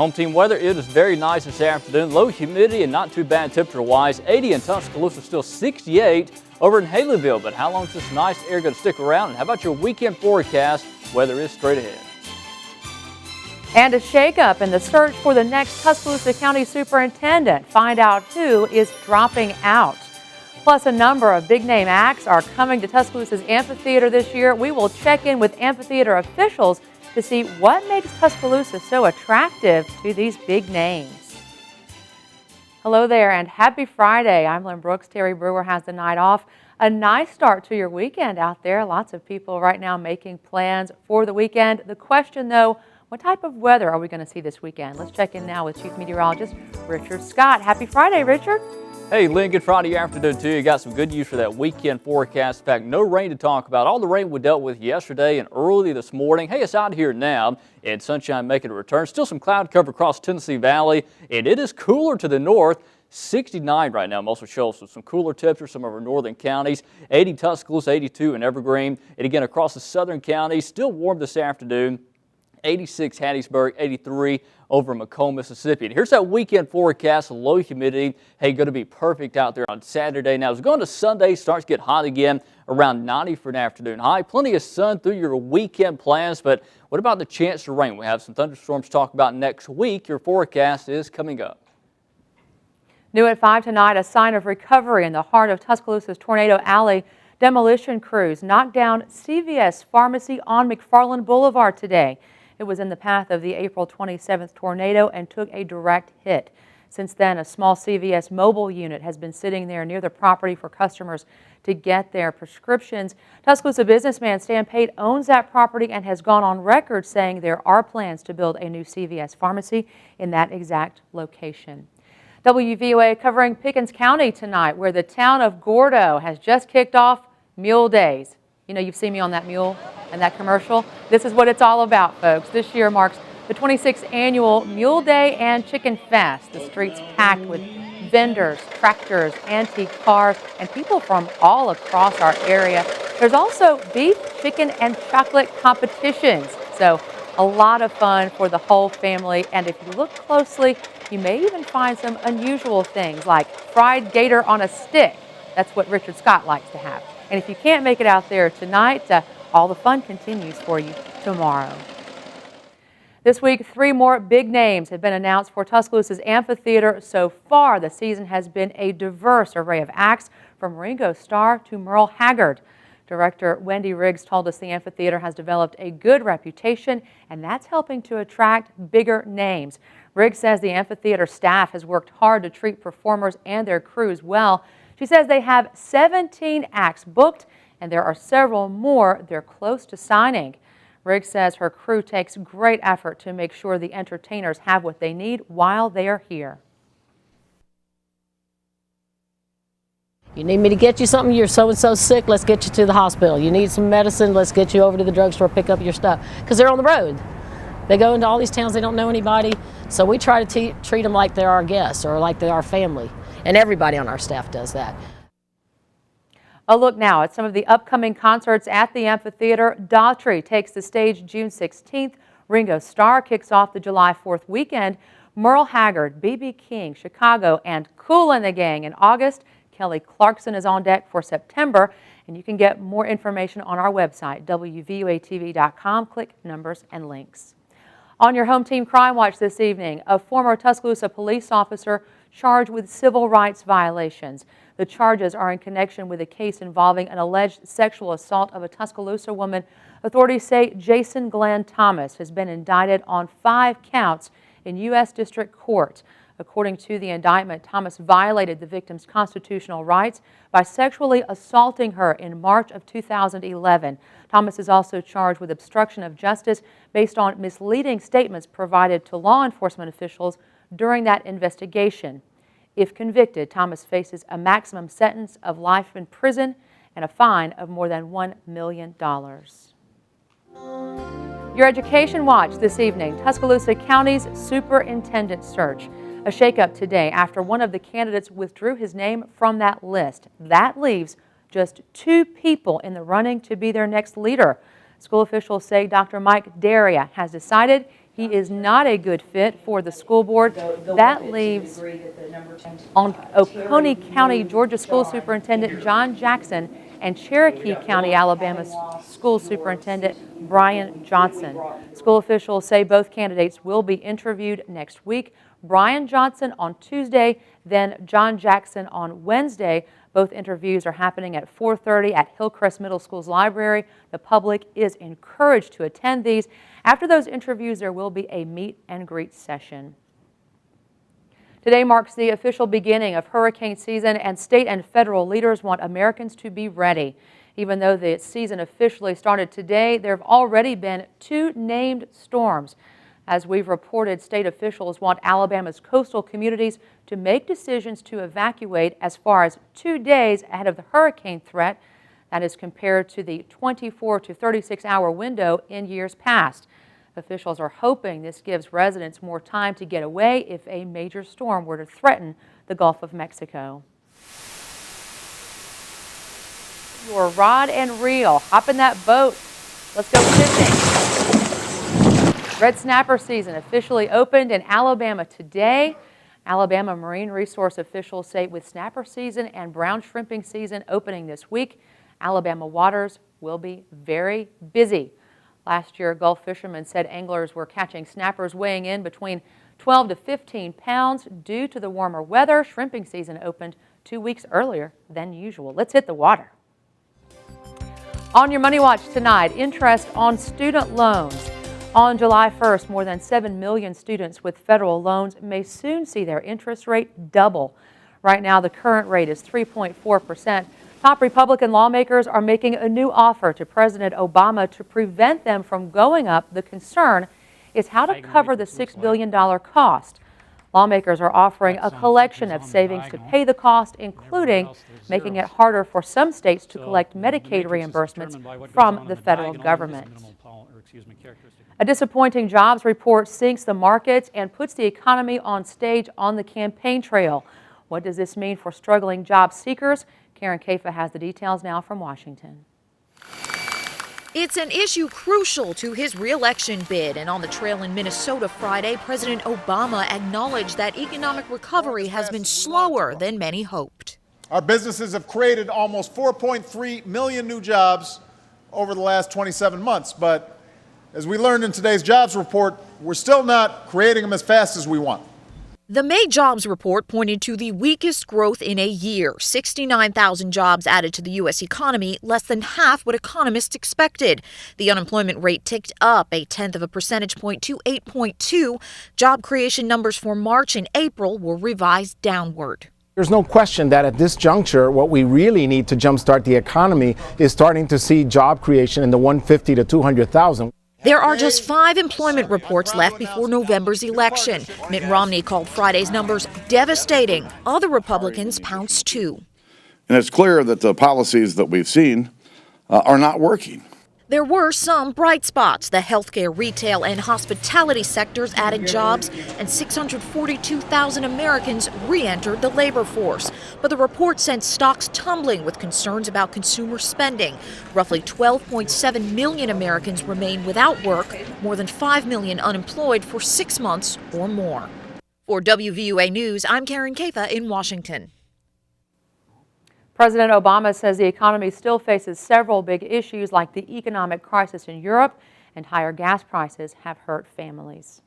Home team weather, it is very nice this afternoon. Low humidity and not too bad temperature-wise. 80 in Tuscaloosa, still 68 over in Haleyville. But how long is this nice air going to stick around? And how about your weekend forecast? Weather is straight ahead. And a shakeup in the search for the next Tuscaloosa County Superintendent. Find out who is dropping out. Plus, a number of big-name acts are coming to Tuscaloosa's amphitheater this year. We will check in with amphitheater officials to see what makes Tuscaloosa so attractive to these big names. Hello there and happy Friday. I'm Lynn Brooks. Terry Brewer has the night off. A nice start to your weekend out there. Lots of people right now making plans for the weekend. The question, though, what type of weather are we going to see this weekend? Let's check in now with Chief Meteorologist Richard Scott. Happy Friday, Richard. Hey, Lynn, good Friday afternoon to you. Got some good news for that weekend forecast. In fact, no rain to talk about. All the rain we dealt with yesterday and early this morning. Hey, it's out here now, and sunshine making a return. Still some cloud cover across Tennessee Valley, and it is cooler to the north. 69 right now, most of shows, so some cooler temperatures, some of our northern counties. 80 Tuscaloosa, 82 in Evergreen, and again across the southern counties. Still warm this afternoon. 86 Hattiesburg, 83 over Macomb, Mississippi. And here's that weekend forecast, low humidity. Hey, going to be perfect out there on Saturday. Now, as we go into Sunday, starts to get hot again, around 90 for an afternoon high. Plenty of sun through your weekend plans, but what about the chance of rain? We have some thunderstorms to talk about next week. Your forecast is coming up. New at 5 tonight, a sign of recovery in the heart of Tuscaloosa's Tornado Alley. Demolition crews knocked down CVS Pharmacy on McFarland Boulevard today. It was in the path of the April 27th tornado and took a direct hit. Since then, a small CVS mobile unit has been sitting there near the property for customers to get their prescriptions. Tuscaloosa businessman Stan Pate owns that property and has gone on record saying there are plans to build a new CVS pharmacy in that exact location. WVUA covering Pickens County tonight, where the town of Gordo has just kicked off Mule Days. You know, you've seen me on that mule and that commercial. This is what it's all about, folks. This year marks the 26th annual Mule Day and Chicken Fest. The streets packed with vendors, tractors, antique cars, and people from all across our area. There's also beef, chicken, and chocolate competitions. So a lot of fun for the whole family. And if you look closely, you may even find some unusual things like fried gator on a stick. That's what Richard Scott likes to have. And if you can't make it out there tonight, all the fun continues for you tomorrow. This week, 3 more big names have been announced for Tuscaloosa's amphitheater. So far, the season has been a diverse array of acts, from Ringo Starr to Merle Haggard. Director Wendy Riggs told us the amphitheater has developed a good reputation, and that's helping to attract bigger names. Riggs says the amphitheater staff has worked hard to treat performers and their crews well. She says they have 17 acts booked, and there are several more they're close to signing. Riggs says her crew takes great effort to make sure the entertainers have what they need while they are here. You need me to get you something, you're so-and-so sick, let's get you to the hospital. You need some medicine, let's get you over to the drugstore, pick up your stuff. Because they're on the road. They go into all these towns, they don't know anybody, so we try to treat them like they're our guests or like they're our family. And everybody on our staff does that. A look now at some of the upcoming concerts at the amphitheater. Daughtry takes the stage June 16th. Ringo Starr kicks off the July 4th weekend. Merle Haggard, B.B. King, Chicago, and Kool and the Gang in August. Kelly Clarkson is on deck for September. And you can get more information on our website, WVUATV.com. Click numbers and links. On your home team Crime Watch this evening, a former Tuscaloosa police officer charged with civil rights violations. The charges are in connection with a case involving an alleged sexual assault of a Tuscaloosa woman. Authorities say Jason Glenn Thomas has been indicted on 5 counts in U.S. District Court. According to the indictment, Thomas violated the victim's constitutional rights by sexually assaulting her in March of 2011. Thomas is also charged with obstruction of justice based on misleading statements provided to law enforcement officials during that investigation. If convicted, Thomas faces a maximum sentence of life in prison and a fine of more than $1 million. Your Education Watch this evening, Tuscaloosa County's superintendent search. A shakeup today after one of the candidates withdrew his name from that list. That leaves just 2 people in the running to be their next leader. School officials say Dr. Mike Daria has decided He is not a good fit for the school board. That leaves on Oconee County, Georgia School Superintendent John Jackson and Cherokee County, Alabama School Superintendent Brian Johnson. School officials say both candidates will be interviewed next week. Brian Johnson on Tuesday, then John Jackson on Wednesday. Both interviews are happening at 4:30 at Hillcrest Middle School's library. The public is encouraged to attend these. After those interviews, there will be a meet and greet session. Today marks the official beginning of hurricane season, and state and federal leaders want Americans to be ready. Even though the season officially started today, there have already been 2 named storms. As we've reported, state officials want Alabama's coastal communities to make decisions to evacuate as far as 2 days ahead of the hurricane threat. That is compared to the 24 to 36-hour window in years past. Officials are hoping this gives residents more time to get away if a major storm were to threaten the Gulf of Mexico. Your rod and reel. Hop in that boat. Let's go fishing. Red snapper season officially opened in Alabama today. Alabama marine resource officials say with snapper season and brown shrimping season opening this week, Alabama waters will be very busy. Last year, Gulf fishermen said anglers were catching snappers weighing in between 12 to 15 pounds. Due to the warmer weather, shrimping season opened 2 weeks earlier than usual. Let's hit the water. On your Money Watch tonight, interest on student loans. On July 1st, more than 7 million students with federal loans may soon see their interest rate double. Right now, the current rate is 3.4%. Top Republican lawmakers are making a new offer to President Obama to prevent them from going up. The concern is how to cover the $6 billion cost. Lawmakers are offering a collection of savings to pay the cost, including making it harder for some states to collect Medicaid reimbursements from the federal government. A disappointing jobs report sinks the markets and puts the economy on stage on the campaign trail. What does this mean for struggling job seekers? Karen Kafa has the details now from Washington. It's an issue crucial to his re-election bid, and on the trail in Minnesota Friday, President Obama acknowledged that economic recovery has been slower than many hoped. Our businesses have created almost 4.3 million new jobs over the last 27 months, but as we learned in today's jobs report, we're still not creating them as fast as we want. The May jobs report pointed to the weakest growth in a year. 69,000 jobs added to the U.S. economy, less than half what economists expected. The unemployment rate ticked up 0.1 of a percentage point to 8.2. Job creation numbers for March and April were revised downward. There's no question that at this juncture, what we really need to jumpstart the economy is starting to see job creation in the 150 to 200,000. There are just 5 employment reports left before November's election. Mitt Romney called Friday's numbers devastating. Other Republicans pounced too. And it's clear that the policies that we've seen are not working. There were some bright spots. The healthcare, retail, and hospitality sectors added jobs, and 642,000 Americans re-entered the labor force. But the report sent stocks tumbling with concerns about consumer spending. Roughly 12.7 million Americans remain without work, more than 5 million unemployed for 6 months or more. For WVUA News, I'm Karen Kafa in Washington. President Obama says the economy still faces several big issues like the economic crisis in Europe, and higher gas prices have hurt families.